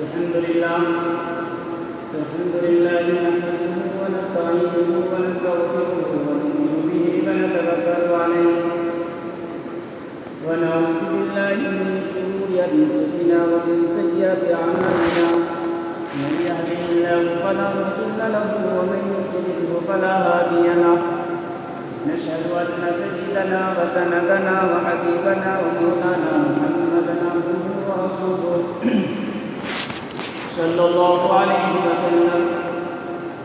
الحمد لله نحمده ونستعينه ونستغفره ونؤمن به ونتوكل عليه ونعوذ بالله من شرور أنفسنا ومن سيئات أعمالنا من يهده الله فلا مضل له ومن يضلل فلا هادي له نشهد أن سيدنا وسندنا وحبيبنا ومولانا محمدا عبده ورسوله صلى الله عليه وسلم.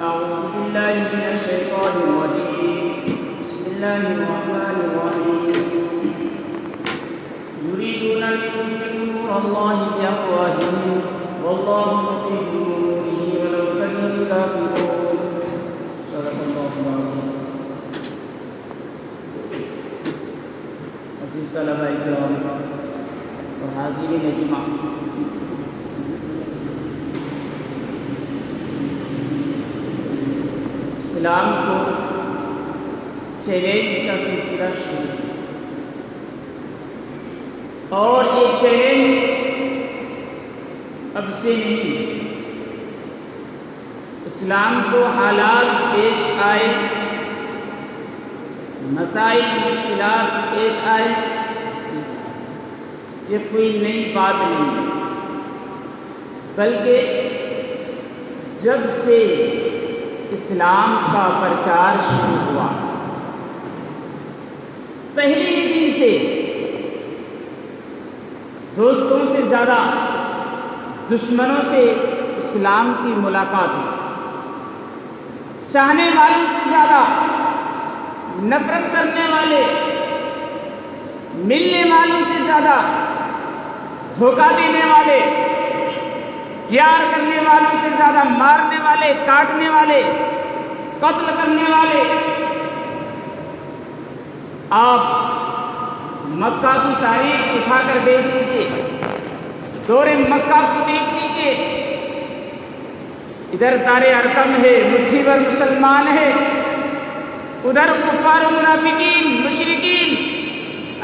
أعوذ بالله من الشيطان الرجيم. بسم الله الرحمن الرحيم. يريدون ليطفئوا نور الله بأفواههم والله متم نوره ولو كره الكافرون. صدق الله العظيم. عزیز طلباء کرام اور حاضرین جمعہ، اسلام کو چیلنج کا سلسلہ شروع اور یہ چیلنج اب سے نہیں، اسلام کو حالات پیش آئے، مسائل مشکلات پیش آئے، یہ کوئی نئی بات نہیں، بلکہ جب سے اسلام کا پرچار شروع ہوا، پہلے ہی دن سے دوستوں سے زیادہ دشمنوں سے اسلام کی ملاقات ہوئی، چاہنے والوں سے زیادہ نفرت کرنے والے، ملنے والوں سے زیادہ دھوکہ دینے والے، پیار کرنے والوں سے زیادہ مارنے والے، کاٹنے والے، قتل کرنے والے. آپ مکہ کی تاریخ اٹھا کر دیکھ لیجیے، دور مکہ کو دیکھ لیجیے، ادھر دار ارقم ہے، مٹھی بھر مسلمان ہے، ادھر کفار و منافقین مشرکین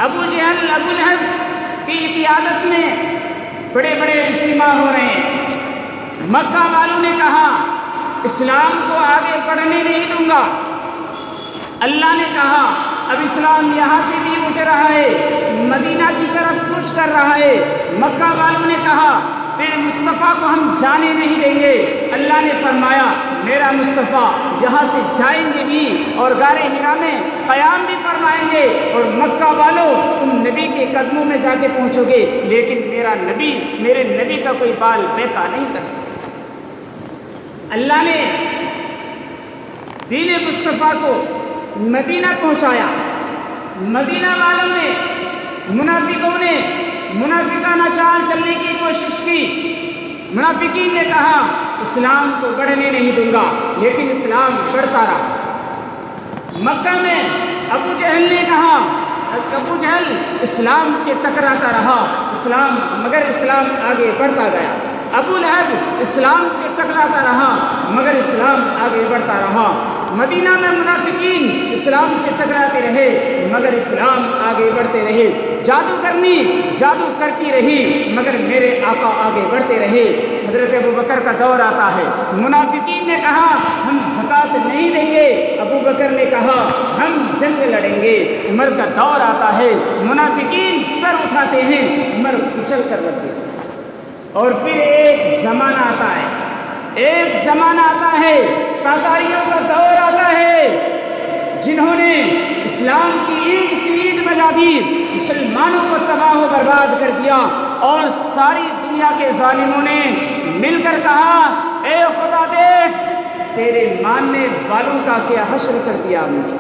ابو جہل ابو لہب کی قیادت میں بڑے بڑے اجتماع ہو رہے ہیں. مکہ والوں نے کہا اسلام کو آگے بڑھنے نہیں دوں گا. اللہ نے کہا اب اسلام یہاں سے بھی اٹھ رہا ہے، مدینہ کی طرف کوچ کر رہا ہے. مکہ والوں نے کہا پھر مصطفیٰ کو ہم جانے نہیں دیں گے. اللہ نے فرمایا میرا مصطفیٰ یہاں سے جائیں گے بھی اور غار حرا میں قیام بھی فرمائیں گے، اور مکہ والوں تم نبی کے قدموں میں جا کے پہنچو گے، لیکن میرے نبی کا کوئی بال بیکا نہیں کر سکتا. اللہ نے دین مصطفیٰ کو مدینہ پہنچایا. مدینہ والوں نے، منافقوں نے منافقانہ چال چلنے کی کوشش کی. منافقین نے کہا اسلام کو بڑھنے نہیں دوں گا، لیکن اسلام بڑھتا رہا. مکہ میں ابو جہل نے کہا، ابو جہل اسلام سے ٹکراتا رہا، مگر اسلام آگے بڑھتا گیا. ابو لہب اسلام سے ٹکراتا رہا، مگر اسلام آگے بڑھتا رہا. مدینہ میں منافقین اسلام سے ٹکراتے رہے، مگر اسلام آگے بڑھتے رہے. جادو کرتی رہی، مگر میرے آقا آگے بڑھتے رہے. حضرت ابوبکر کا دور آتا ہے، منافقین نے کہا ہم زکوٰۃ نہیں دیں گے، ابوبکر نے کہا ہم جنگ لڑیں گے. عمر کا دور آتا ہے، منافقین سر اٹھاتے ہیں، عمر کچل کر رکھ دیتے. اور پھر ایک زمانہ آتا ہے، تاتاریوں کا دور آتا ہے، جنہوں نے اسلام کی عید سے عید بجا دی، مسلمانوں کو تباہ و برباد کر دیا. اور ساری دنیا کے ظالموں نے مل کر کہا اے خدا دیکھ تیرے ماننے والوں کا کیا حشر کر دیا ہم نے،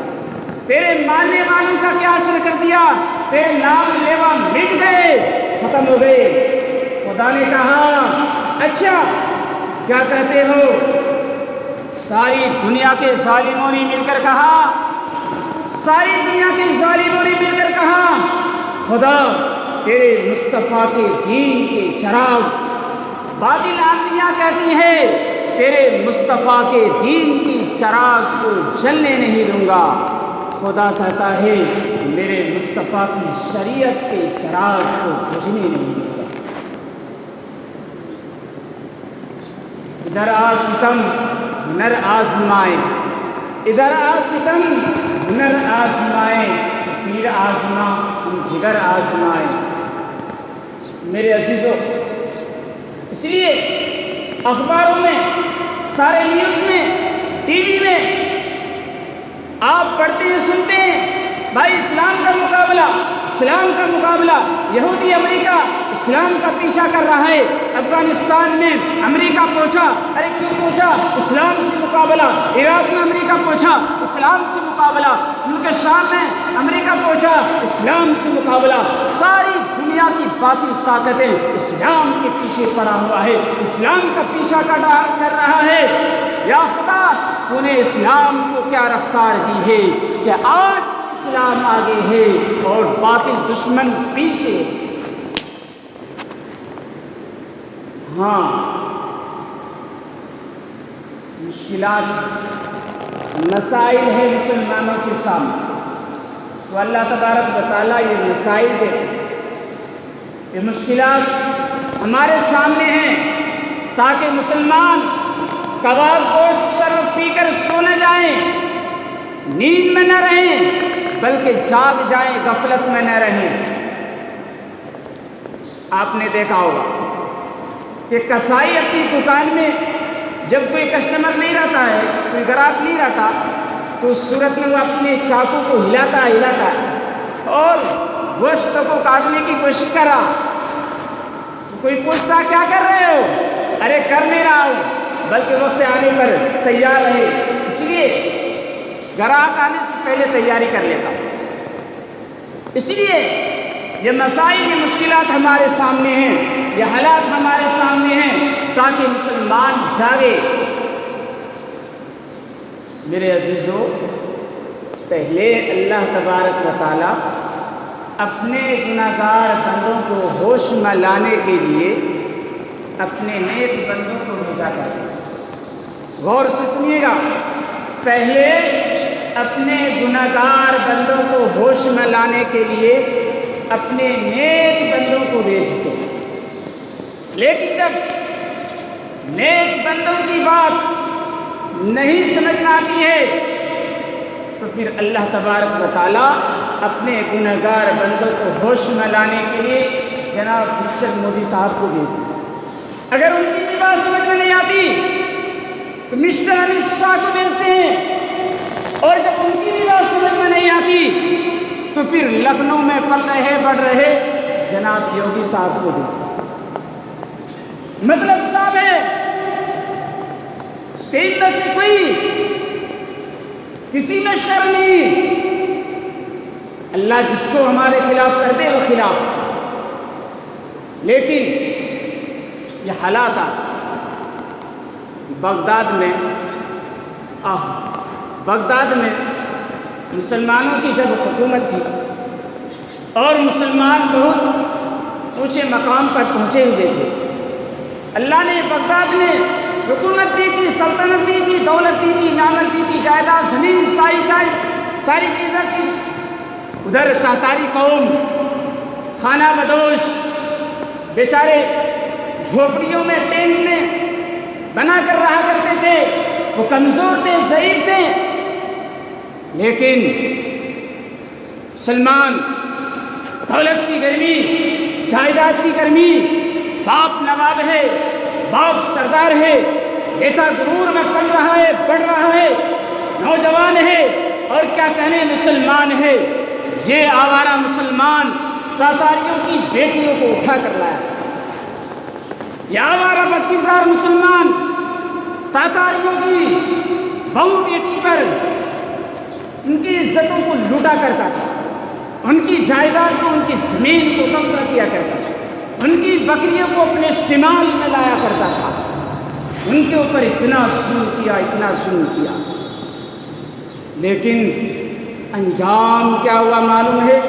تیرے ماننے والوں کا کیا حشر کر دیا، تیرے نام لیوا مٹ گئے، ختم ہو گئے. خدا نے کہا اچھا کیا کہتے ہو؟ ساری دنیا کے ظالموں نے مل کر کہا، خدا تیرے مصطفیٰ کے دین کے چراغ، باطل آدمیاں کہتی ہے تیرے مصطفیٰ کے دین کی چراغ کو جلنے نہیں دوں گا. خدا کہتا ہے میرے مصطفیٰ کی شریعت کے چراغ کو بجھنے نہیں دوں گا. ادھر آ ستم ہنر آزمائے، ادھر آ ستم ہنر آزمائے، پیر آزما ہم جگر آزمائے۔ میرے عزیزو، اس لیے اخباروں میں، سارے نیوز میں، ٹی وی میں آپ پڑھتے ہیں، سنتے ہیں، بھائی اسلام کا مقابلہ، اسلام کا مقابلہ، یہودی امریکہ اسلام کا پیچھا کر رہا ہے۔ افغانستان میں امریکہ پہنچا، ارے کیوں پہنچا؟ اسلام سے مقابلہ۔ عراق میں امریکہ پہنچا، اسلام سے مقابلہ۔ ملک شام میں امریکہ پہنچا، اسلام سے مقابلہ۔ ساری دنیا کی باطل طاقتیں اسلام کے پیچھے پڑا ہوا ہے، اسلام کا پیچھا کر رہا ہے۔ یا خدا، تو نے اسلام کو کیا رفتار دی ہے کہ آج اسلام آگے ہے اور باطل دشمن پیچھے۔ ہاں، مشکلات، مسائل ہے مسلمانوں کے سامنے، تو اللہ تبارک و تعالیٰ یہ مسائل دے، یہ مشکلات ہمارے سامنے ہیں تاکہ مسلمان کباب گوشت شراب پی کر سو نہ جائیں، نیند میں نہ رہیں، بلکہ جاگ جائیں، غفلت میں نہ رہیں۔ آپ نے دیکھا ہوگا کہ کسائی اپنی دکان میں جب کوئی کسٹمر نہیں رہتا ہے، کوئی گراہک نہیں رہتا، تو اس صورت میں وہ اپنے چاقو کو ہلاتا ہے اور گوشت کو کاٹنے کی کوشش کرا۔ کوئی پوچھتا کیا کر رہے ہو؟ ارے کر نہیں رہا ہوں، بلکہ وقت آنے پر تیار رہے، اس لیے گراہک آنے سے پہلے تیاری کر لیتا ہوں۔ اس لیے یہ مسائل، یہ مشکلات ہمارے سامنے ہیں، یہ حالات ہمارے سامنے ہیں تاکہ مسلمان جاگے۔ میرے عزیزو، پہلے اللہ تبارک و تعالیٰ اپنے گناہگار بندوں کو ہوش میں لانے کے لیے اپنے نیک بندوں کو بھیجا کرتے ہیں۔ غور سے سنیے گا، پہلے اپنے گناہگار بندوں کو ہوش میں لانے کے لیے اپنے نیک بندوں کو بھیجتے ہیں، لیکن جب نیک بندوں کی بات نہیں سمجھ میں آتی ہے تو پھر اللہ تبارک و تعالیٰ اپنے گنہگار بندوں کو ہوش میں لانے کے لیے جناب مسٹر مودی صاحب کو بھیجتے ہیں۔ اگر ان کی بھی بات سمجھ میں نہیں آتی تو مسٹر امت شاہ کو بھیجتے ہیں، اور جب ان کی بھی بات سمجھ میں نہیں آتی تو پھر لکھنؤ میں پل رہے بڑھ رہے جناب یوگی صاحب کو بھیجتے ہیں۔ مطلب صاحب ہے کہ ان میں سے کوئی کسی میں شر نہیں، اللہ جس کو ہمارے خلاف کر دے وہ خلاف۔ لیکن یہ حالات بغداد میں مسلمانوں کی جب حکومت تھی اور مسلمان بہت اونچے مقام پر پہنچے ہوئے تھے، اللہ نے بغداد میں حکومت دی تھی، سلطنت دی تھی، دولت دی تھی، نعمت دی تھی، جائیداد، زمین، ساری چیزیں تھی۔ ادھر تاتاری قوم خانہ بدوش بیچارے جھوپڑیوں میں ٹینٹ میں بنا کر رہا کرتے تھے، وہ کمزور تھے، ضعیف تھے، لیکن سلمان دولت کی گرمی، جائیداد کی گرمی، باپ نواب ہے، باپ سردار ہے، بیٹا غرور میں پل رہا ہے، بڑھ رہا ہے، نوجوان ہے، اور کیا کہنے مسلمان ہے۔ یہ آوارہ مسلمان تاتاریوں کی بیٹیوں کو اٹھا کر لایا، یہ آوارہ بدکردار مسلمان تاتاریوں کی بہو بیٹی پر ان کی عزتوں کو لوٹا کرتا تھا، ان کی جائیداد کو، ان کی زمین کو قبضہ کیا کرتا تھا، ان کی بکریوں کو اپنے استعمال میں لایا کرتا تھا، ان کے اوپر اتنا ظلم کیا، لیکن انجام کیا ہوا معلوم ہے؟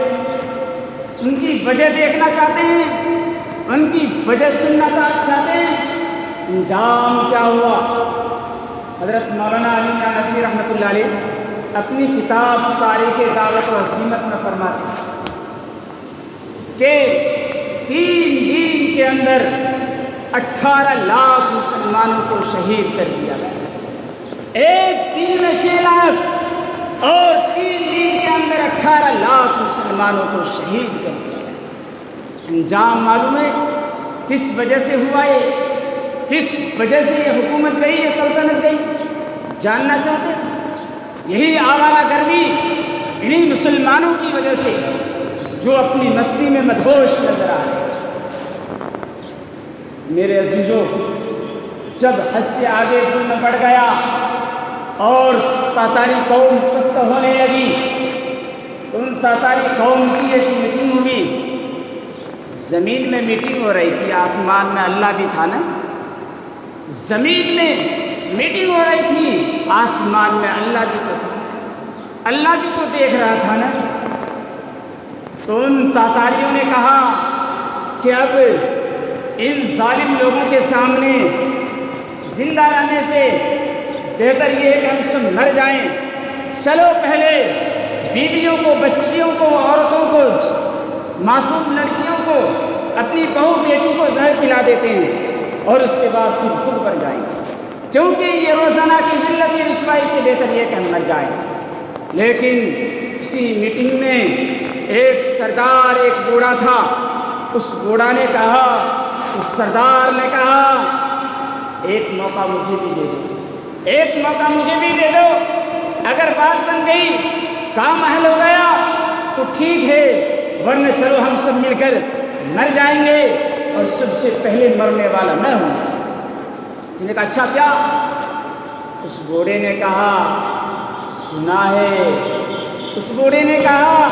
ان کی وجہ دیکھنا چاہتے ہیں، ان کی وجہ سننا چاہتے ہیں، انجام کیا ہوا؟ حضرت مولانا علی ندوی رحمۃ اللہ علیہ اپنی کتاب تاریخ دعوت و عزیمت میں فرماتے ہیں کہ 3 دن کے اندر 18 لاکھ مسلمانوں کو شہید کر دیا گیا۔ ایک دن میں 6 لاکھ اور 3 دن کے اندر 18 لاکھ مسلمانوں کو شہید کر دیا گیا۔ انجام معلوم ہے کس وجہ سے ہوا یہ؟ کس وجہ سے یہ حکومت گئی، یہ سلطنت گئی؟ جاننا چاہتے ہیں؟ یہی آوارہ گردی انہی مسلمانوں کی وجہ سے جو اپنی مستی میں مدہوش نظر آ رہے ہیں۔ میرے عزیزوں، جب حد سے آگے ظلم بڑھ گیا اور تاتاری قوم پست ہونے لگی، ان تاتاری قوم کی ایک میٹنگ ہوئی۔ زمین میں میٹنگ ہو رہی تھی، آسمان میں اللہ بھی تھا نا۔ زمین میں میٹنگ ہو رہی تھی، آسمان میں اللہ بھی تو تھا، اللہ بھی تو دیکھ رہا تھا نا۔ تو ان تاتاریوں نے کہا کہ اب ان ظالم لوگوں کے سامنے زندہ رہنے سے بہتر یہ ہے کہ ہم سب مر جائیں۔ چلو پہلے بیویوں کو، بچیوں کو، عورتوں کو، معصوم لڑکیوں کو، اپنی بہو بیٹی کو زہر پلا دیتے ہیں اور اس کے بعد پھر خود مر جائیں گے، کیونکہ یہ روزانہ کی ذلت کی رسوائی سے بہتر یہ کہ ہم مر جائیں۔ لیکن اسی میٹنگ میں ایک سردار، ایک بوڑھا تھا۔ اس بوڑھا نے کہا، اس سردار نے کہا، ایک موقع مجھے بھی دے دو، ایک موقع مجھے بھی دے دو۔ اگر بات بن گئی، کام حل ہو گیا تو ٹھیک ہے، ورنہ چلو ہم سب مل کر مر جائیں گے اور سب سے پہلے مرنے والا میں ہوں۔ اس نے کہا اچھا کیا؟ اس بوڑھے نے کہا سنا ہے، اس بوڑھے نے کہا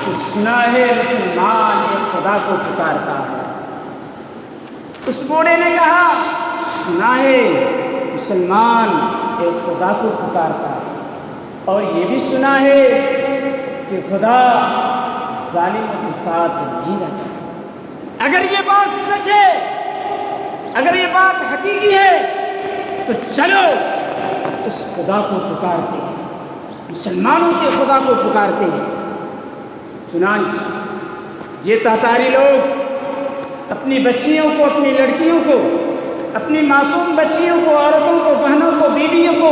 کہ سنا ہے مسلمان ایک خدا کو پکارتا ہے۔ اس بوڑھے نے کہا سنا ہے مسلمان ایک خدا کو پکارتا ہے، اور یہ بھی سنا ہے کہ خدا ظالموں کے ساتھ نہیں رہتا۔ اگر یہ بات سچ ہے، اگر یہ بات حقیقی ہے تو چلو اس خدا کو پکارتے ہیں، مسلمانوں کے خدا کو پکارتے ہیں۔ چنانچہ یہ تاتاری لوگ اپنی بچیوں کو، اپنی لڑکیوں کو، اپنی معصوم بچیوں کو، عورتوں کو، بہنوں کو، بیویوں کو،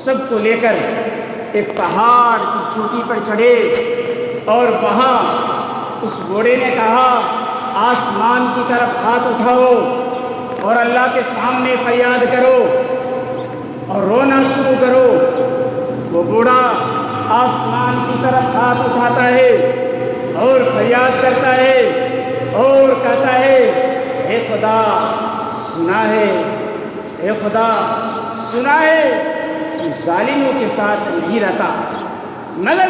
سب کو لے کر ایک پہاڑ کی چوٹی پر چڑھے، اور وہاں اس بوڑھے نے کہا آسمان کی طرف ہاتھ اٹھاؤ اور اللہ کے سامنے فریاد کرو اور رونا شروع کرو۔ وہ بوڑھا آسمان کی طرف ہاتھ اٹھاتا ہے اور فریاد کرتا ہے اور کہتا ہے اے خدا سنا ہے، اے خدا سنا ہے، تو ظالموں کے ساتھ نہیں رہتا، مگر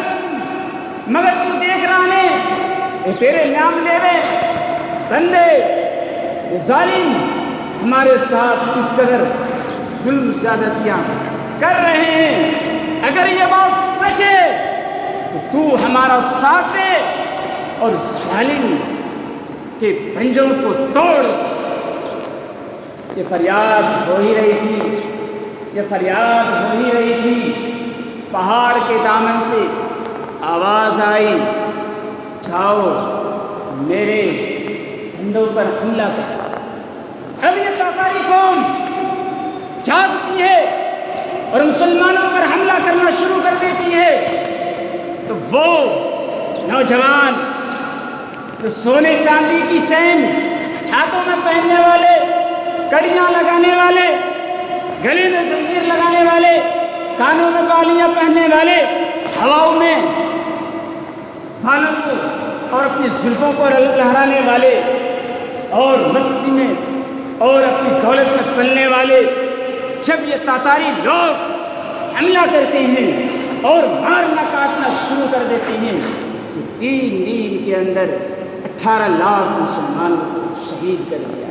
تو دیکھ رہا ہے اے تیرے نام لے رہے بندے، یہ ظالم ہمارے ساتھ کس قدر ظلم زیادتیاں کر رہے ہیں۔ اگر یہ بات سچ ہے تو ہمارا ساتھ دے اور ظالم کے پنجوں کو توڑ۔ یہ فریاد ہو ہی رہی تھی، یہ فریاد ہو ہی رہی تھی، پہاڑ کے دامن سے آواز آئی جاؤ میرے بندوں پر حملہ کر۔ اب یہ تاتاری قوم جاگتی ہے اور مسلمانوں پر حملہ کرنا شروع کر دیتی ہے، تو وہ نوجوان جو سونے چاندی کی چین ہاتھوں میں پہننے والے، کڑیاں لگانے والے، گلے میں زنجیر لگانے والے، کانوں میں بالیاں پہننے والے، ہواؤں میں بالوں کو اور اپنی زلفوں کو لہرانے والے، اور مستی میں اور اپنی دولت میں پلنے والے، جب یہ تاتاری لوگ حملہ کرتے ہیں اور مارنا کاٹنا شروع کر دیتے ہیں تو 3 دن کے اندر 18 لاکھ مسلمانوں کو شہید کر دیا۔